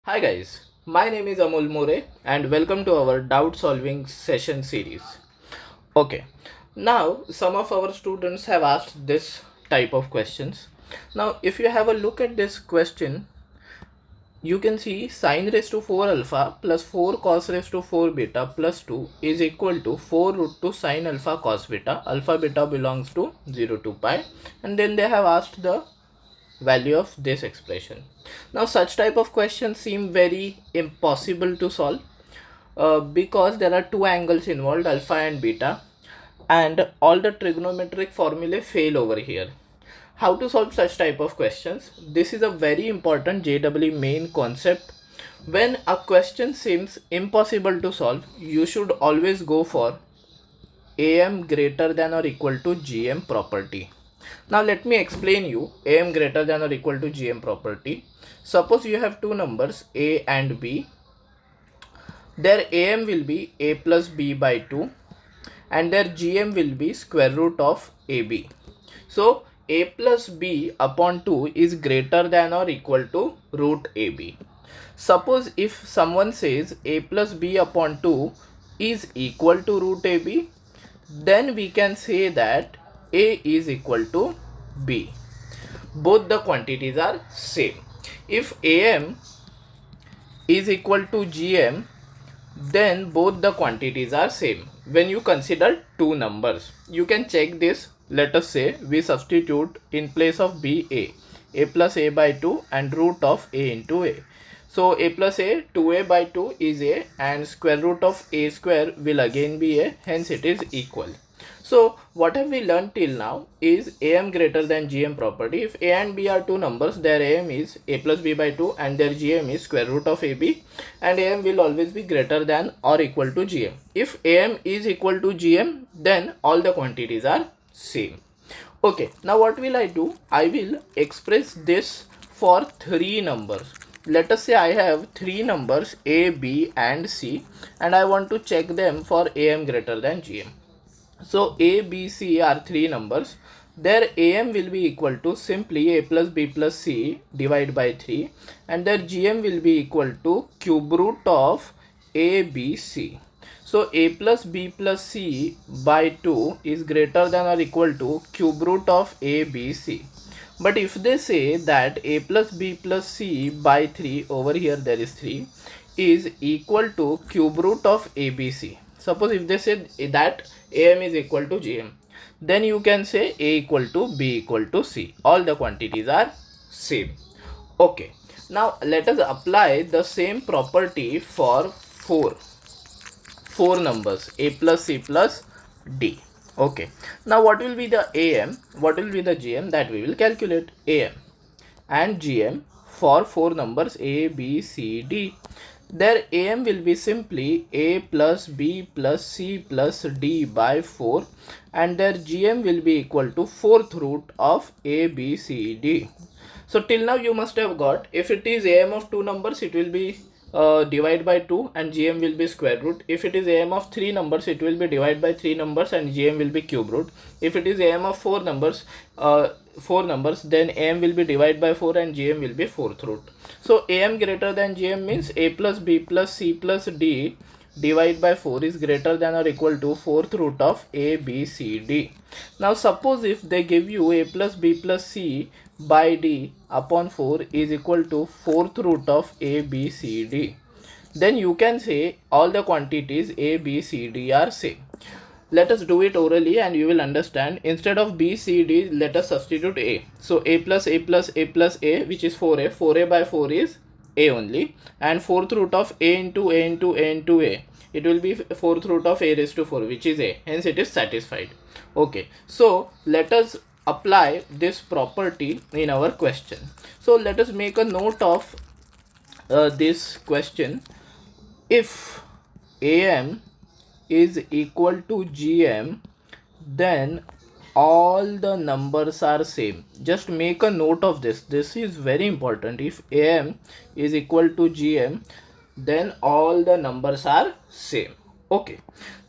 Hi guys, my name is Amol More and welcome to our doubt solving session series. Okay, now some of our students have asked this type of questions. Now if you have a look at this question, you can see sine raised to 4 alpha plus 4 cos raised to 4 beta plus 2 is equal to 4 root 2 sine alpha cos beta. Alpha beta belongs to 0 to pi, and then they have asked the value of this expression. Now such type of questions seem very impossible to solve because there are two angles involved, alpha and beta, and all the trigonometric formulae fail over here. How to solve such type of questions? This is a very important JEE main concept. When a question seems impossible to solve, you should always go for AM greater than or equal to GM property. Now let me explain you AM greater than or equal to GM property. Suppose you have two numbers A and B. Their AM will be A plus B by 2 and their GM will be square root of AB. So A plus B upon 2 is greater than or equal to root AB. Suppose if someone says A plus B upon 2 is equal to root AB, then we can say that A is equal to B. Both the quantities are same. If AM is equal to GM, then both the quantities are same. When you consider two numbers, you can check this. Let us say we substitute in place of B A plus A by 2 and root of A into A. So A plus A, 2A by 2 is A and square root of A square will again be A, hence it is equal. So what have we learned till now is AM greater than GM property. If A and B are two numbers, their AM is A plus B by 2 and their GM is square root of AB, and AM will always be greater than or equal to GM. If AM is equal to GM, then all the quantities are same. Okay, now what will I do? I will express this for three numbers. Let us say I have three numbers A, B and C and I want to check them for AM greater than GM. So A, B, C are three numbers. Their AM will be equal to simply A plus B plus C divided by 3 and their GM will be equal to cube root of A, B, C. So A plus B plus C by 2 is greater than or equal to cube root of A, B, C. But if they say that A plus B plus C by 3, over here there is 3, is equal to cube root of ABC. Suppose if they say that AM is equal to GM, then you can say A equal to B equal to C. All the quantities are same. Okay. Now let us apply the same property for four numbers A plus C plus D. Okay. Now what will be the AM? What will be the GM? That we will calculate. AM and GM for four numbers A, B, C, D. Their AM will be simply A plus B plus C plus D by 4 and their GM will be equal to fourth root of A, B, C, D. So till now you must have got, if it is AM of two numbers, it will be divide by 2 and GM will be square root. If it is AM of three numbers, it will be divide by three numbers and GM will be cube root. If it is AM of four numbers, then AM will be divide by 4 and GM will be fourth root. So AM greater than GM means A plus B plus C plus D divide by 4 is greater than or equal to fourth root of A, B, C, D. Now suppose if they give you A plus B plus C by D upon 4 is equal to fourth root of A, B, C, D, then you can say all the quantities A, B, C, D are same. Let us do it orally and you will understand. Instead of B, C, D, let us substitute A. So A plus A plus A plus A, which is 4A. 4A by 4 is A only. And fourth root of A into A into A into A, it will be fourth root of A raised to 4, which is A. Hence it is satisfied. Okay. So let us apply this property in our question. So let us make a note of this question. If AM is equal to GM, then all the numbers are same. Just make a note of this. This is very important. If AM is equal to GM, then all the numbers are same. Okay,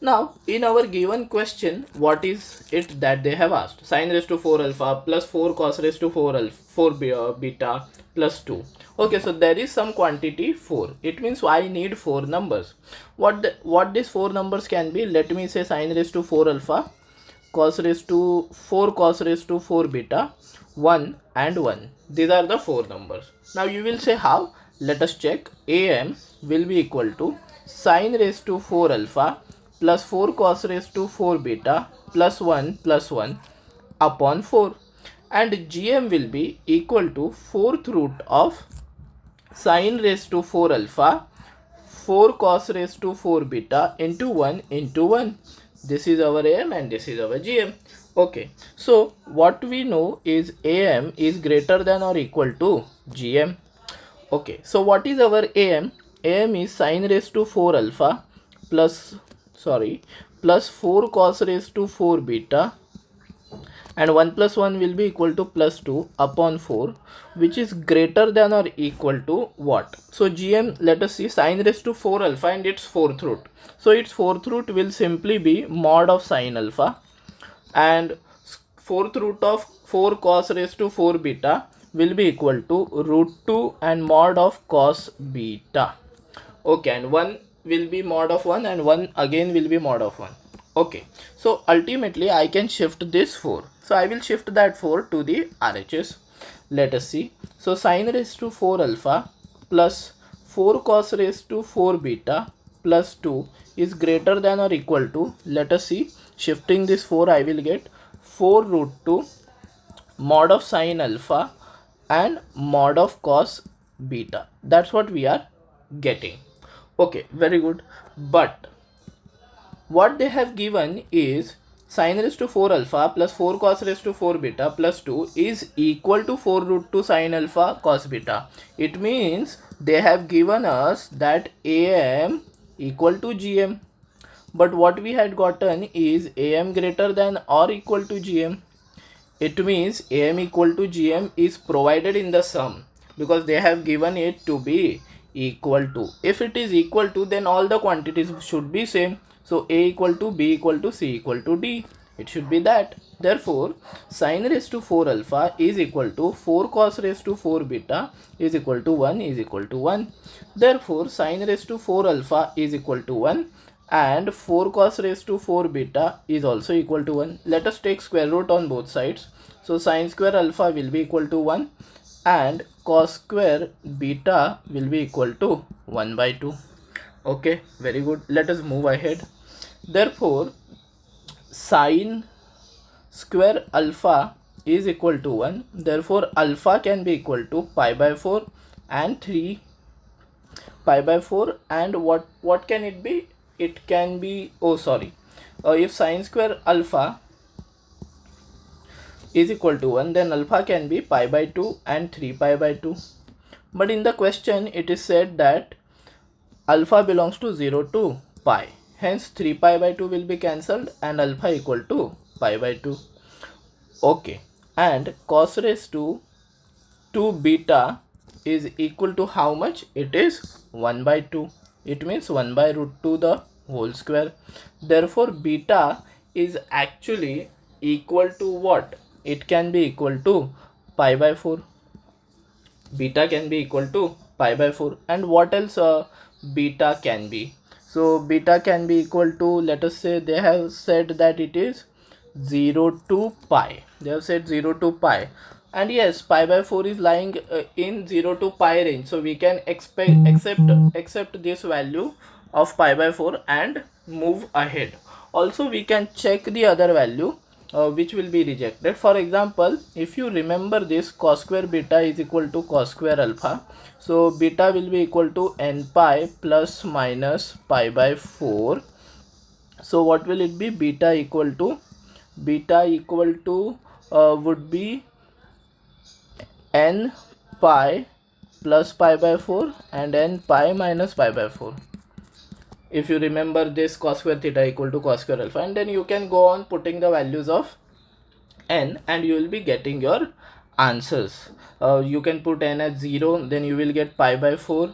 now in our given question, what is it that they have asked? Sine raised to 4 alpha plus 4 cos raised to 4 alpha 4 beta plus 2. Okay, so there is some quantity 4. It means I need 4 numbers. What these 4 numbers can be? Let me say sine raised to 4 alpha, cos raised to 4 cos raised to 4 beta, 1 and 1. These are the 4 numbers. Now you will say how? Let us check. Am will be equal to sine raised to 4 alpha plus 4 cos raised to 4 beta plus 1 upon 4, and gm will be equal to fourth root of sine raised to 4 alpha 4 cos raised to 4 beta into 1 into 1. This is our am and this is our gm. Okay, so what we know is am is greater than or equal to gm. Okay, so what is our am? Am is sine raised to 4 alpha plus plus 4 cos raised to 4 beta, and 1 plus 1 will be equal to plus 2 upon 4, which is greater than or equal to what? So gm, let us see, sine raised to 4 alpha and its fourth root. So its fourth root will simply be mod of sine alpha, and fourth root of 4 cos raised to 4 beta will be equal to root 2 and mod of cos beta. Okay, and 1 will be mod of 1 and 1 again will be mod of 1. Okay, so ultimately I can shift this 4. So I will shift that 4 to the RHS. Let us see. So sine raised to 4 alpha plus 4 cos raised to 4 beta plus 2 is greater than or equal to, let us see, shifting this 4 I will get 4 root 2 mod of sine alpha and mod of cos beta. That's what we are getting. Okay, very good. But what they have given is sine raised to 4 alpha plus 4 cos raised to 4 beta plus 2 is equal to 4 root 2 sine alpha cos beta. It means they have given us that am equal to gm. But what we had gotten is am greater than or equal to gm. It means am equal to gm is provided in the sum because they have given it to be equal to. If it is equal to, then all the quantities should be same. So a equal to b equal to c equal to d. It should be that. Therefore, sine raised to 4 alpha is equal to 4 cos raised to 4 beta is equal to 1 is equal to 1. Therefore, sine raised to 4 alpha is equal to 1 and 4 cos raised to 4 beta is also equal to 1. Let us take square root on both sides. So sine square alpha will be equal to 1 and cos square beta will be equal to 1 by 2. Okay, very good. Let us move ahead. Therefore, sine square alpha is equal to 1. Therefore, alpha can be equal to pi by 4 and 3 pi by 4, and what can it be? It can be, if sine square alpha is equal to 1, then alpha can be pi by 2 and 3 pi by 2. But in the question it is said that alpha belongs to 0 to pi, hence 3 pi by 2 will be cancelled and alpha equal to pi by 2. Okay, and cos raised to 2 beta is equal to how much? It is 1 by 2. It means 1 by root 2 the whole square. Therefore, beta is actually equal to what? It can be equal to pi by 4. Beta can be equal to pi by 4. And what else beta can be? So beta can be equal to, let us say they have said that it is 0 to pi. They have said 0 to pi. And yes, pi by 4 is lying in 0 to pi range. So we can accept this value of pi by 4 and move ahead. Also, we can check the other value which will be rejected. For example, if you remember this, cos square beta is equal to cos square alpha. So beta will be equal to n pi plus minus pi by 4. So what will it be? Beta equal to would be n pi plus pi by 4 and n pi minus pi by 4. If you remember this, cos square theta equal to cos square alpha, and then you can go on putting the values of n and you will be getting your answers. You can put n as 0, then you will get pi by 4,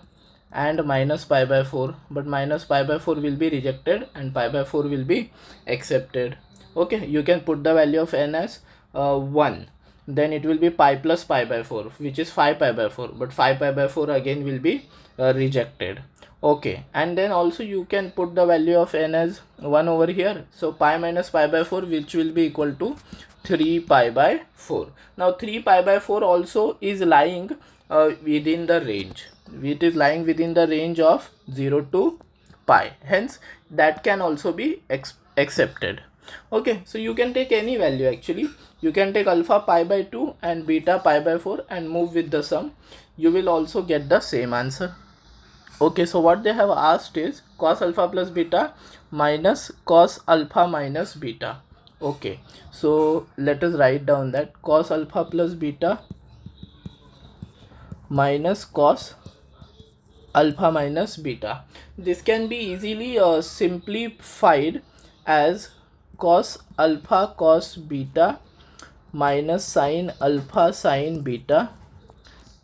and minus pi by 4, but minus pi by 4 will be rejected and pi by 4 will be accepted. Okay, you can put the value of n as 1, then it will be pi plus pi by 4, which is 5 pi by 4, but 5 pi by 4 again will be rejected. Okay, and then also you can put the value of n as 1 over here, so pi minus pi by 4, which will be equal to 3 pi by 4. Now 3 pi by 4 also is lying within the range. It is lying within the range of 0 to pi, hence that can also be accepted. Okay, so you can take any value. Actually you can take alpha pi by 2 and beta pi by 4 and move with the sum. You will also get the same answer. Okay, so what they have asked is cos alpha plus beta minus cos alpha minus beta. Okay, so let us write down that cos alpha plus beta minus cos alpha minus beta. This can be easily simplified as cos alpha cos beta minus sin alpha sin beta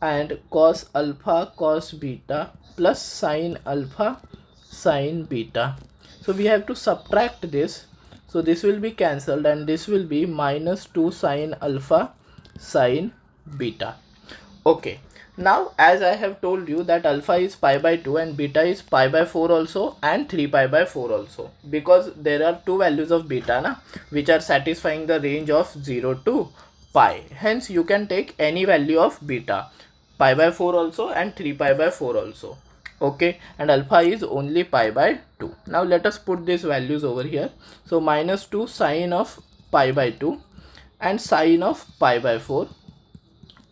and cos alpha cos beta plus sin alpha sin beta. So we have to subtract this, so this will be cancelled and this will be minus 2 sin alpha sin beta. Okay, now as I have told you that alpha is pi by 2 and beta is pi by 4 also and 3 pi by 4 also, because there are two values of beta na, which are satisfying the range of 0 to pi. Hence you can take any value of beta, pi by 4 also and 3 pi by 4 also. Okay, and alpha is only pi by 2. Now let us put these values over here. So minus 2 sine of pi by 2 and sine of pi by 4,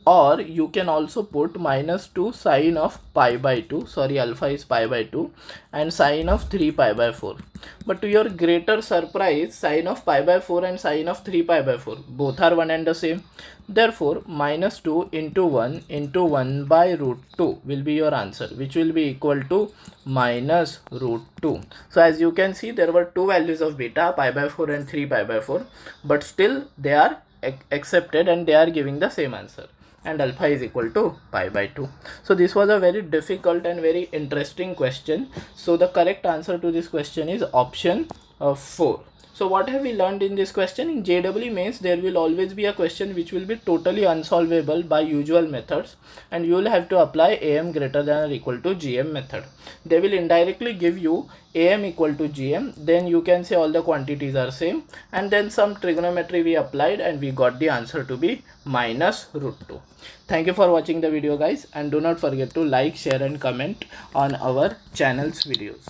or you can also put minus 2 sine of pi by 2, sorry, alpha is pi by 2, and sine of 3 pi by 4. But to your greater surprise, sine of pi by 4 and sine of 3 pi by 4 both are one and the same. Therefore minus 2 into 1 by root 2 will be your answer, which will be equal to minus root 2. So as you can see, there were two values of beta, pi by 4 and 3 pi by 4, but still they are accepted and they are giving the same answer, and alpha is equal to pi by 2. So this was a very difficult and very interesting question. So the correct answer to this question is option 4. So what have we learned in this question? In JEE mains, there will always be a question which will be totally unsolvable by usual methods, and you will have to apply AM greater than or equal to GM method. They will indirectly give you AM equal to GM, then you can say all the quantities are same, and then some trigonometry we applied and we got the answer to be minus root 2. Thank you for watching the video guys, and do not forget to like, share and comment on our channel's videos.